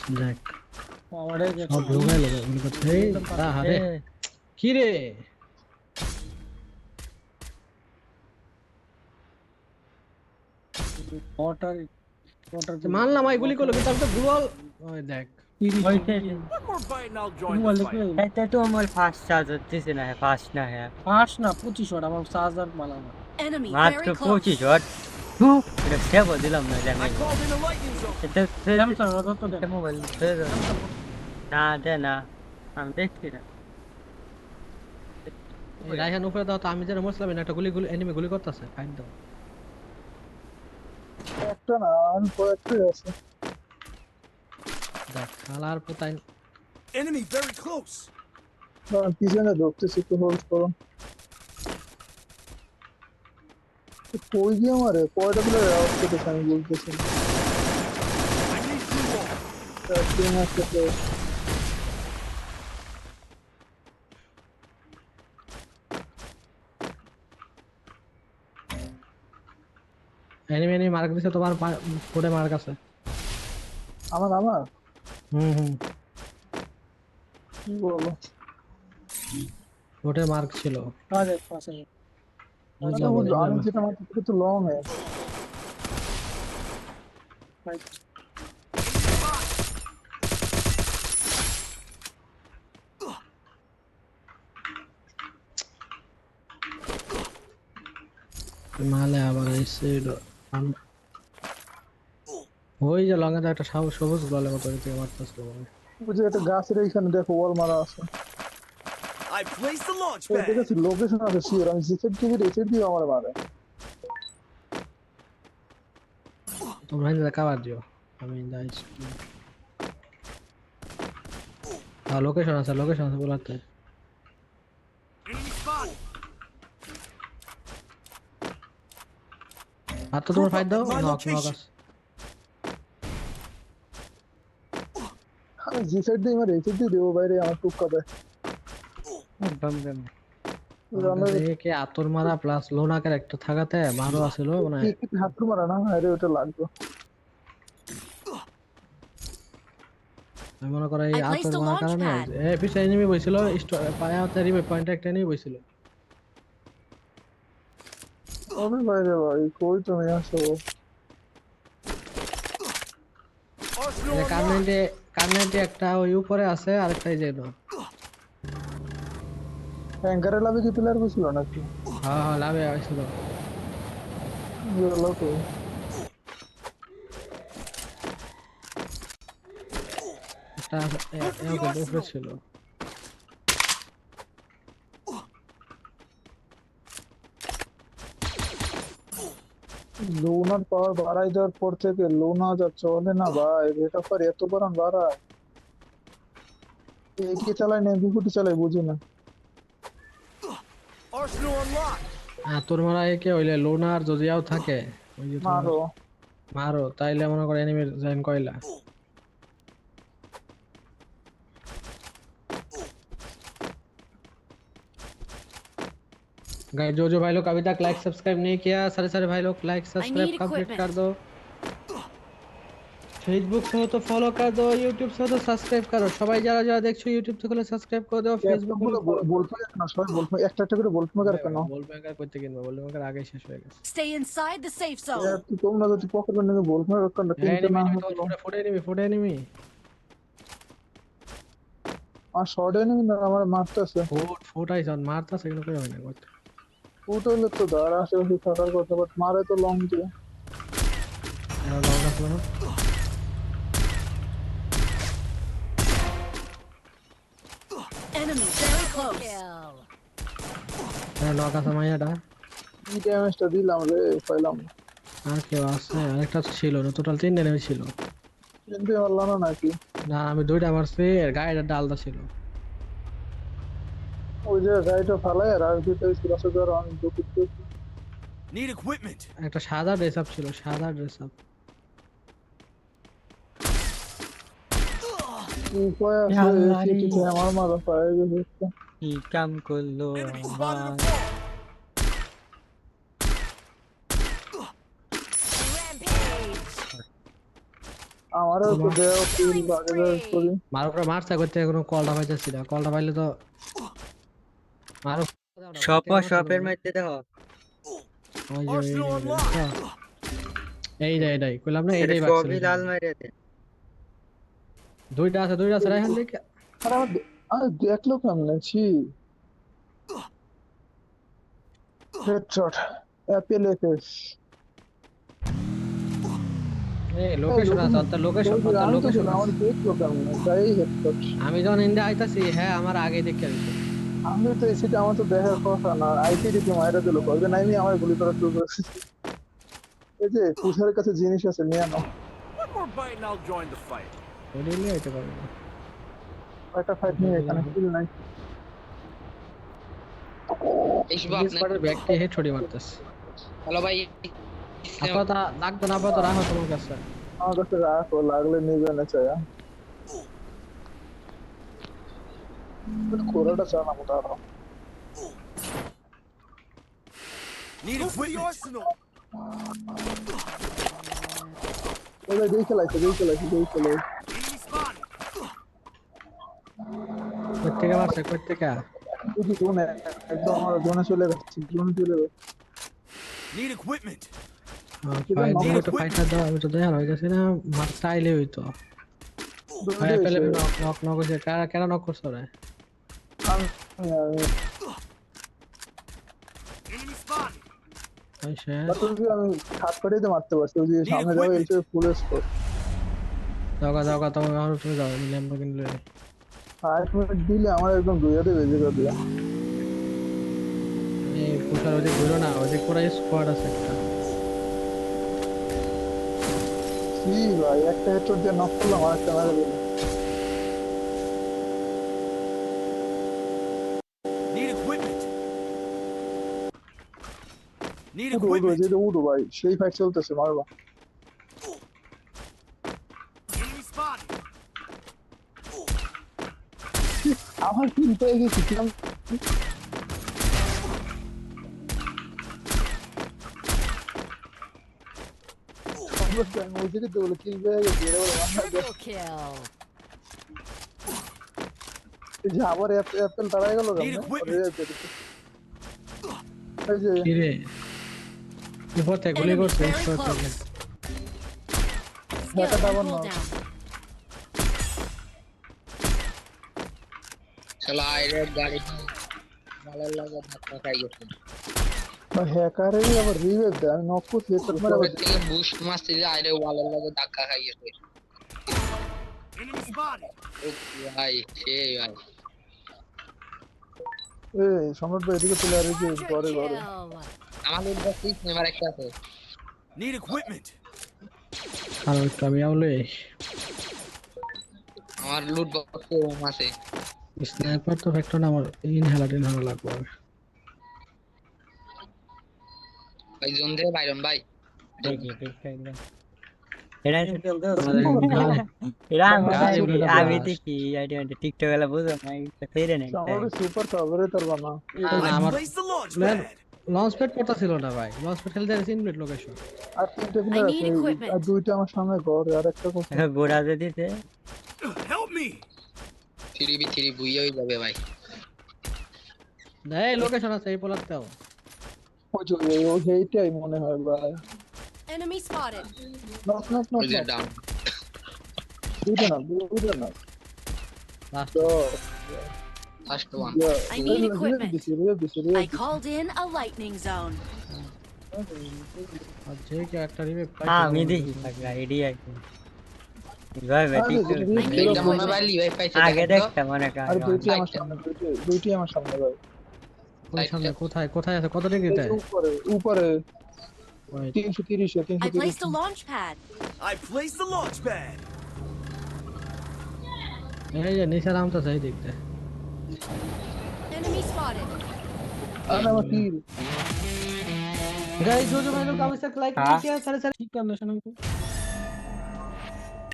দেখ আমারে সব ঢোকাই লোক গুলি করতে এই আরে কি রে ওয়াটার ওয়াটার মানলাম এই গুলি করলো কিন্তু আমি তো গ্লোয়াল ওই দেখ হইছে One more bite and I'll join তুমি the বললে fight. এটা তো আমার ফার্স্ট চার্জ হচ্ছে না ফার্স্ট না হ্যাঁ 5 না 25 ওয়াট আমার চার্জার মালা না Enemy মাত্র very close. 25 ওয়াট এটা সেভ দিলাম না জানি I called in a lightning zone. এটা স্যামসাং ওটা তো দেখ মোবাইল না দে না আমি দেখছি না রাইহান উপরে দাও তো আমি যেন মুসলাম একটা গুলি গুলি এনিমি গুলি করতেছে ফাইট দাও একটা না আমি কয়েকটাই আছে দেখ শালার পুতাই Enemy very close. কারণ পিছনে ধরতেছি একটু হোল্ড করো কই গিয়ে আমারে কয়টা গুলো আউট করতেছে আমি বলতেছি I need blue wall. Train আসতে তো এনিমি এনিমি মার্ক দিছে তোমার কোডে মার্ক আছে আমার আমার হুম কি বলবো কোডে মার্ক ছিল আরে পাশে বুঝলাম আমি যেটা আমার থেকে তো লং है মালে আবার এসে ওই যে লঙ্গা একটা সবুজ গলের মতো থেকে মারতেছিল বুঝে একটা গাছের এইখানে দেখো ওয়াল মারা আছে I placed the launch এই pad. দেখেছি লোকেশন আছে শিওর আমি জিফের থেকে রেসেট দিয়ে আমার মারে তোমরা হিন্দা কাবার দিও আমি যাইছি লোকেশন আছে বলাতে Enemy spot. আর তো তোমার ফাইট দাও নক আছে আমি জিফের দিয়ে আমার রেসেট দিয়ে দেবো বাইরে আমার টুক্কা দেয় একদম একদম কে আতর মারা প্লাস লোনাকের একটা থাকাতে মারও আছিল মানে হাত মারা না আরে ওটা লাগবে আমি মনে করি এই I placed আতর a মারার launch কারণে pad. পিছে এনিমি বইছিল পায়াতে রিবে পয়েন্ট একটা এনিমি বইছিল ওরে বাইরে ভাই কই তুমি আসো Arsenal এই unlocked. কার্নেটে একটা ওই উপরে আছে আরেকটা এই যে ট্যাঙ্কারে লাভে কি প্লেয়ার বসছিল নাকি হ্যাঁ লাভে আইছিল গেলো তো একটা এর উপরে ছিল লোনার পাওয়ার বাড়াই দেওয়ার পর থেকে লোনা যা চলে না ভাই এটা পর এত বাড়ান বাড়ায় এইদিকে চালাই না বিপুটি চালাই বুঝি না Arsenal unlocked. আতর মারা একে হইলে লোনার যদিও থাকে ওই যে তোমার মারো মারো তাইলে মনে করে এনিমি জয়েন কইলা गाइस जो भाई लोग अभी तक लाइक सब्सक्राइब नहीं किया सारे भाई लोग लाइक सब्सक्राइब कंप्लीट कर दो फेसबुक से हो तो फॉलो कर दो यूट्यूब से हो तो सब्सक्राइब करो সবাই যারা যারা দেখছো ইউটিউব থেকে সাবস্ক্রাইব করে দাও ফেসবুক গুলো বলতে না সবাই বলতে একটা একটা করে বলতে মাগার কেন বলবে আগে করতে কিনবো বলবে আগে আগে শেষ হয়ে গেছে Stay inside the safe zone. তোমরা যদি পকেট নিয়ে বলতে মাগার কেন তিনটা না ফোটে নিবি আর শর্ট এনিমি না আমার মারতেছে ফোটাই জন মারতাছে এগুলো করে হয় না করতে ওটা হলে তো দাঁড় আশেপাশে থাকার কথা বাট মারে তো লং দিয়ে এরা লং আসলো না Enemy very close. এরা লং আছে মাইয়াটা কি ড্যামেজটা দিলাম রে পাইলাম আর কেউ আছে আরেকটা ছিল না টোটাল 3 ড্যামেজ ছিল কিন্তু মারলাম না নাকি না আমি দুইটা মারছি এর গায়েটা ডালদা ছিল ওই যে গাড়িটা ফালাই আর ভিতরে সিরাসে ধর আমি ঢুকতে Need equipment. একটা সাদা ড্রেস আপ ছিল সাদা ড্রেস আপ উপায় আছে কিছু আমার মারা পায় গেছে কি কাম করলো Enemy spotted a আমার wall. আমার আমারও তো দেও কিল আগে বের করি। মারো করে মারছে করতে কোনো কলটা পাইতেছি না, কলটা পাইলে তো মারো। শপের মধ্যে দেখো ওই যে Arsenal unlocked. এইটাই কইলাম না, এটা এইটাই সবই বাক্স লাল মাইরে দে। দুইটা আছে রাইহান দেখে। আর আমি দেখলো কেমনে ছি হেডশট অ্যাপেল এফএস এই লোকেশন আছে, তার লোকেশন আমার দেখলো কেমনে তাই হেডশট। আমি যখন ইন্ডিয়া আইতাছি, হ্যাঁ আমার আগে দেখে দিত। আমি তো এসে আমার তো দেখার কথা না, আইটি দিকে মাইরা দিল কবে নাই আমার গুলি করা শুরু করেছে। এই যে পুষারের কাছে জিনিস আছে নিয়ে নাও, One more bite and I'll join the fight. ওই নিয়ে আইতে পারবে না। একটা ফাইট নিয়ে এখানে কিল নাই। স্কোয়াডের ব্যাগটি হেড ছড়ি মারতেছে। হ্যালো ভাই, আপাতত লাগতো না, আপাতত রাখো তোমার কাছে। আমার কাছে রাখো, লাগলে নিবে না চাই। কোরাটা চালাবো তারা। Need equipment. Arsenal. ওই দেখে লাইছে Enemy spotted. কোত্থেকে মারছে, কোত্থেকে? তুই জোনে একদম আমার জোনে চলে গেছে, জোনে চলে গেছে। Need equipment. ফাইট দিয়ে তো ফাইটটা দাও, আমি তো দেখা হইতাছি না, মার চাইলে হইতো। ভাই পেলে নক হইছে, কেন নক করছ রে? Enemy spotted. আইছে আমি হাত পাড়িতে মারতে পারছি, ওই যে সামনে যাও এসে ফুল স্কোর। যাওগা তুমি আর তুমি যাও, আমি ল্যাম্বরগিনি লই। 5 মিনিট দিলে আমার একদম দুইয়াতে বেজে গেল। এই পুষার ওই যে ঘুরো না, ওই যে পুরো স্কোয়াড আছে একটা। কি ভাই একটা হেডশট দিয়ে নক করলাম, আর একটা মারা দিল। Need equipment. Need উঠো equipment. যেটা উঠো ভাই, সেই ফাইট চলতেছে, মারবা। Enemy spotted. আমার কিল পেয়ে গেছি কিরম। ওই দিকে তো বলে কিল পেয়ে গেছি, এটা বলে Triple kill. এই যে আবার অ্যাপেল তাড়াই গেল Need equipment. এই যে কি রে? উপর থেকে গুলি Enemy করছে, very উপর থেকে। close. Hackerটা Skeleton আবার নাও। cooldown. শালা আইরে গাড়ি মালার লাগে ধাক্কা খাই গেছে। হ্যাকারেরই আবার রিভাইভ দেয়, আমি নক করছি হেডশট মারা উপরের থেকে বুস্ট মারতে যে আইরে ওয়ালের লাগে ধাক্কা খাই গেছে। Enemy spotted. ও ভাই সেই ভাই এই সম্রাট ভাই এদিকে চলে আর এই যে Quadra ঘরে ঘরে। kill. আমাদের কাছে নেমার একটা আছে। Need equipment. আর একটু আমি আউলে আমার লুট বক্স রুম আছে। স্নাইপার তো ফ্যাক্টর না, আমার ইনহেলার লাগবে। ভাই জোন থেকে বাইরন ভাই। দেখি এটা খেল দেও। আমি দেখি টিকটক এলা বুঝো না, ফেরে নেই। সম্রাট সুপার কভারে তোর বানা। না, I আমার placed the launch Man. pad. Launch pad পড়তা ছিল না ভাই, লঞ্চ প্যাড খেলতে গেছি ইনপ্লেট লোকেশন। আর তিনটে I প্লেয়ার need আছে, equipment. আর দুইটা আমার সামনে ঘরে, আর একটা কোথায়। গোড়া যে দিতে Help me. 3v3 বুইয়া হয়ে যাবে ভাই। এই লোকেশন আছে এই পোলাতেও। ওই যে ওই এইটাই মনে হয় ভাই। Enemy spotted. Knock knock knock ওই যে ডাউন। দুইটা না লাস্ট তো first one. I need equipment. Revive I called in a lightning zone. আর যে কেউ একটা রিভাইভ আমি দেখি আইডি আছে ভাই টিকটক একটা মনে ভাই লিভাই পাইছে। আগে দেখতাম অনেক আর আগে দুইটাই আমার সামনে, দুইটাই আমার সামনে ভাই। সামনে কোথায় আছে, কত ডিগ্রিতে? উপরে উপরে ওই 330 I placed a launch pad. I placed the launch pad. এই যে নিচে নামতেছে এই দিকতে। Enemy spotted. আর আমার কিল गाइस जो जो मैंने कमेंट से लाइक हाँ। नहीं किया सारे ঠিক কন্ডিশন